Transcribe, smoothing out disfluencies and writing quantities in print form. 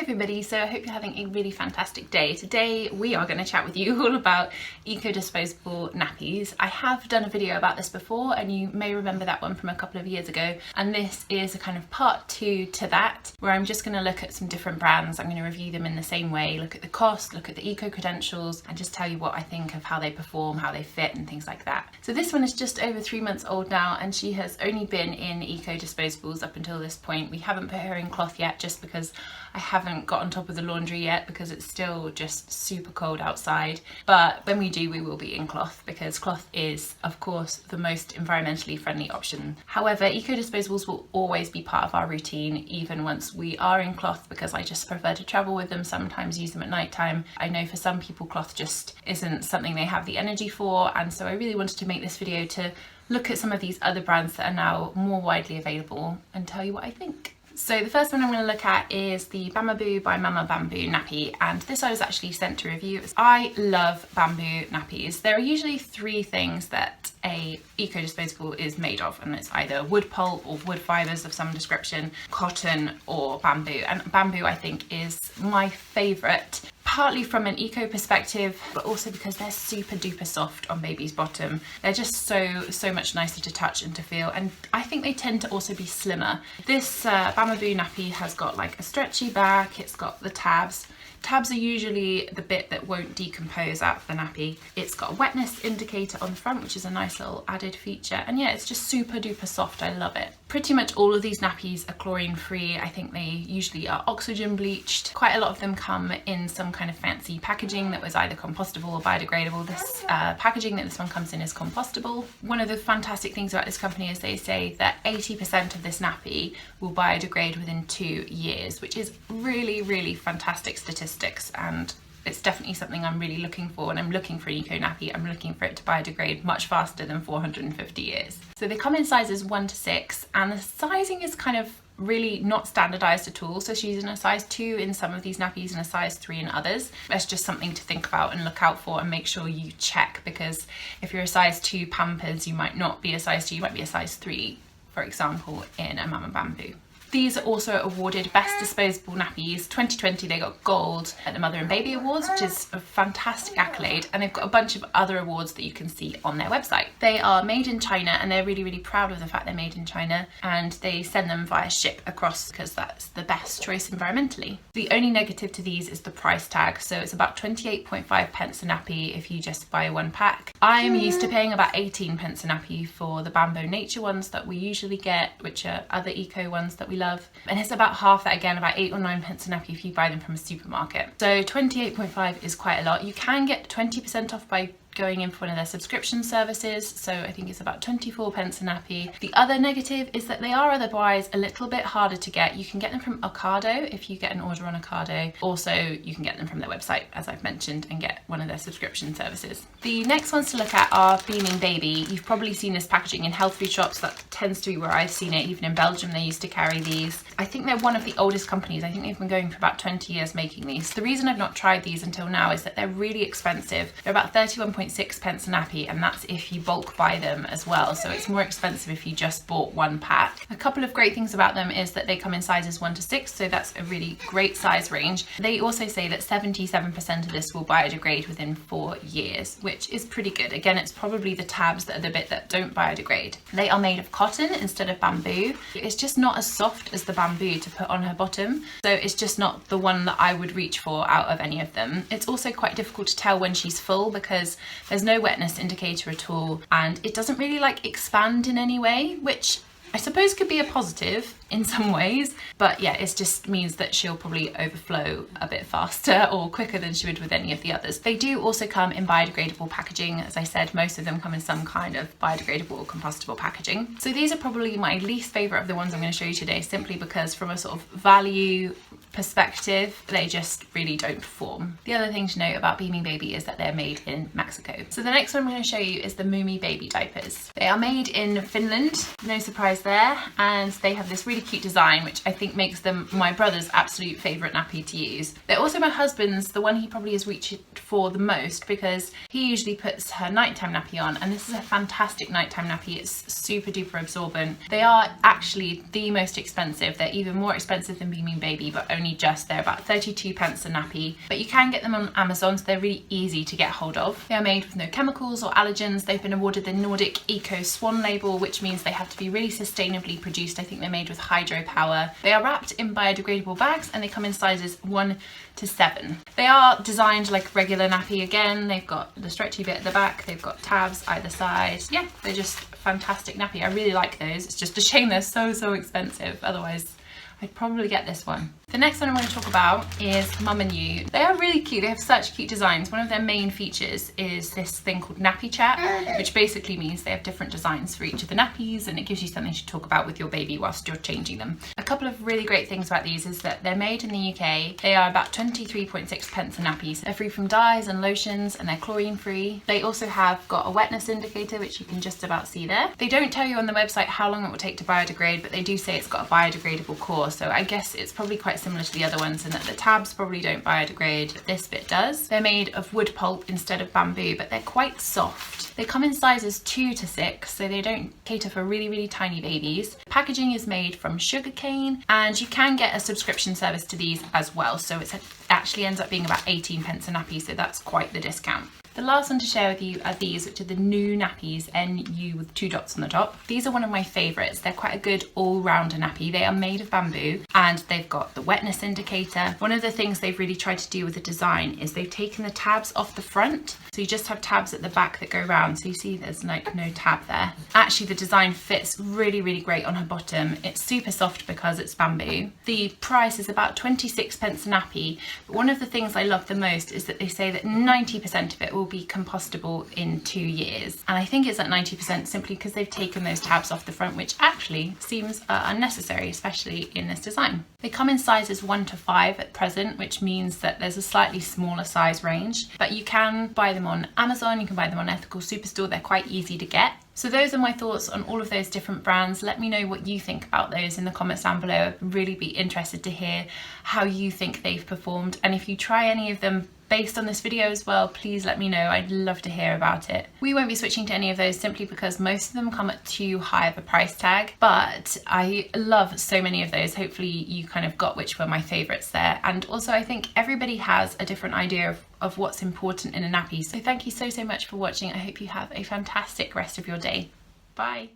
everybody, so I hope you're having a really fantastic day. Today we are going to chat with you all about eco-disposable nappies. I have done a video about this before and you may remember that one from a couple of years ago, and this is a kind of part 2 to that, where I'm just going to look at some different brands. I'm going to review them in the same way, look at the cost, look at the eco credentials, and just tell you what I think of how they perform, how they fit and things like that. So this one is just over 3 months old now, and she has only been in eco-disposables up until this point. We haven't put her in cloth yet just because I haven't got on top of the laundry yet because it's still just super cold outside, but when we do we will be in cloth because cloth is of course the most environmentally friendly option. However, eco-disposables will always be part of our routine even once we are in cloth, because I just prefer to travel with them, sometimes use them at night time. I know for some people cloth just isn't something they have the energy for, and so I really wanted to make this video to look at some of these other brands that are now more widely available and tell you what I think. So the first one I'm going to look at is the Bamboo by Mama Bamboo nappy, and this I was actually sent to review. I love bamboo nappies. There are usually 3 things that a eco-disposable is made of, and it's either wood pulp or wood fibres of some description, cotton or bamboo, and bamboo I think is my favourite. Partly from an eco perspective, but also because they're super duper soft on baby's bottom. They're just so much nicer to touch and to feel, and I think they tend to also be slimmer. This Bamboo nappy has got like a stretchy back, it's got the tabs. Tabs are usually the bit that won't decompose out of the nappy. It's got a wetness indicator on the front, which is a nice little added feature, and yeah, it's just super duper soft. I love it. Pretty much all of these nappies are chlorine free. I think they usually are oxygen bleached. Quite a lot of them come in some kind of fancy packaging that was either compostable or biodegradable. This packaging that this one comes in is compostable. One of the fantastic things about this company is they say that 80% of this nappy will biodegrade within 2 years, which is really fantastic statistics, and it's definitely something I'm really looking for. When I'm looking for an eco nappy, I'm looking for it to biodegrade much faster than 450 years. So they come in sizes 1 to 6, and the sizing is kind of really not standardized at all. So she's in a size 2 in some of these nappies and a size 3 in others. That's just something to think about and look out for and make sure you check, because if you're a size 2 Pampers, you might not be a size 2, you might be a size 3, for example, in a Mama Bamboo. These are also awarded Best Disposable Nappies. 2020 they got gold at the Mother and Baby Awards, which is a fantastic accolade, and they've got a bunch of other awards that you can see on their website. They are made in China, and they're really proud of the fact they're made in China, and they send them via ship across because that's the best choice environmentally. The only negative to these is the price tag, so it's about 28.5 pence a nappy if you just buy 1 pack. I'm used to paying about 18 pence a nappy for the Bamboo Nature ones that we usually get, which are other eco ones that we love, and it's about half that again, about 8 or 9 pence a nappy if you buy them from a supermarket. So 28.5 is quite a lot. You can get 20% off by going in for one of their subscription services, so I think it's about 24 pence a nappy. The other negative is that they are otherwise a little bit harder to get. You can get them from Ocado if you get an order on Ocado. Also, you can get them from their website, as I've mentioned, and get one of their subscription services. The next ones to look at are Beaming Baby. You've probably seen this packaging in health food shops. That tends to be where I've seen it. Even in Belgium they used to carry these. I think they're one of the oldest companies. I think they've been going for about 20 years making these. The reason I've not tried these until now is that they're really expensive. They're about 31.6 pence a nappy, and that's if you bulk buy them as well, so it's more expensive if you just bought 1 pack. A couple of great things about them is that they come in sizes 1 to 6, so that's a really great size range. They also say that 77% of this will biodegrade within 4 years, which is pretty good. Again, it's probably the tabs that are the bit that don't biodegrade. They are made of cotton instead of bamboo. It's just not as soft as the bamboo to put on her bottom, so it's just not the one that I would reach for out of any of them. It's also quite difficult to tell when she's full because there's no wetness indicator at all, and it doesn't really like expand in any way, which I suppose could be a positive in some ways, but yeah, it just means that she'll probably overflow a bit faster or quicker than she would with any of the others. They do also come in biodegradable packaging. As I said, most of them come in some kind of biodegradable or compostable packaging. So these are probably my least favourite of the ones I'm going to show you today, simply because from a sort of value perspective, they just really don't perform. The other thing to note about Beaming Baby is that they're made in Mexico. So the next one I'm going to show you is the Muumi baby diapers. They are made in Finland, no surprise there, and they have this really cute design which I think makes them my brother's absolute favourite nappy to use. They're also my husband's, the one he probably has reached for the most, because he usually puts her nighttime nappy on, and this is a fantastic nighttime nappy. It's super duper absorbent. They are actually the most expensive. They're even more expensive than Beaming Baby, but only Only Just. They're about 32 pence a nappy, but you can get them on Amazon, so they're really easy to get hold of. They are made with no chemicals or allergens. They've been awarded the Nordic Eco Swan label, which means they have to be really sustainably produced. I think they're made with hydropower. They are wrapped in biodegradable bags and they come in sizes 1 to 7. They are designed like a regular nappy again. They've got the stretchy bit at the back, they've got tabs either side. Yeah, they're just fantastic nappy. I really like those. It's just a shame they're so expensive. Otherwise, I'd probably get this one. The next one I'm going to talk about is Mum and You. They are really cute. They have such cute designs. One of their main features is this thing called nappy chat, which basically means they have different designs for each of the nappies, and it gives you something to talk about with your baby whilst you're changing them. A couple of really great things about these is that they're made in the UK. They are about 23.6 pence a nappy. So they're free from dyes and lotions, and they're chlorine free. They also have got a wetness indicator, which you can just about see there. They don't tell you on the website how long it will take to biodegrade, but they do say it's got a biodegradable core. So I guess it's probably quite similar to the other ones in that the tabs probably don't biodegrade, but this bit does. They're made of wood pulp instead of bamboo, but they're quite soft. They come in sizes 2 to 6, so they don't cater for really tiny babies. Packaging is made from sugarcane, and you can get a subscription service to these as well, so it actually ends up being about 18 pence a nappy, so that's quite the discount. The last one to share with you are these, which are the new nappies, NU with 2 dots on the top. These are one of my favourites. They're quite a good all-rounder nappy. They are made of bamboo and they've got the wetness indicator. One of the things they've really tried to do with the design is they've taken the tabs off the front. So you just have tabs at the back that go round. So you see there's like no tab there. Actually, the design fits really great on her bottom. It's super soft because it's bamboo. The price is about 26 pence a nappy. But one of the things I love the most is that they say that 90% of it will be compostable in 2 years, and I think it's at 90% simply because they've taken those tabs off the front, which actually seems unnecessary, especially in this design. They come in sizes 1 to 5 at present, which means that there's a slightly smaller size range, but you can buy them on Amazon, you can buy them on Ethical Superstore. They're quite easy to get. So those are my thoughts on all of those different brands. Let me know what you think about those in the comments down below. I'd really be interested to hear how you think they've performed, and if you try any of them based on this video as well, please let me know. I'd love to hear about it. We won't be switching to any of those simply because most of them come at too high of a price tag, but I love so many of those. Hopefully you kind of got which were my favourites there, and also I think everybody has a different idea of what's important in a nappy. So thank you so much for watching. I hope you have a fantastic rest of your day. Bye.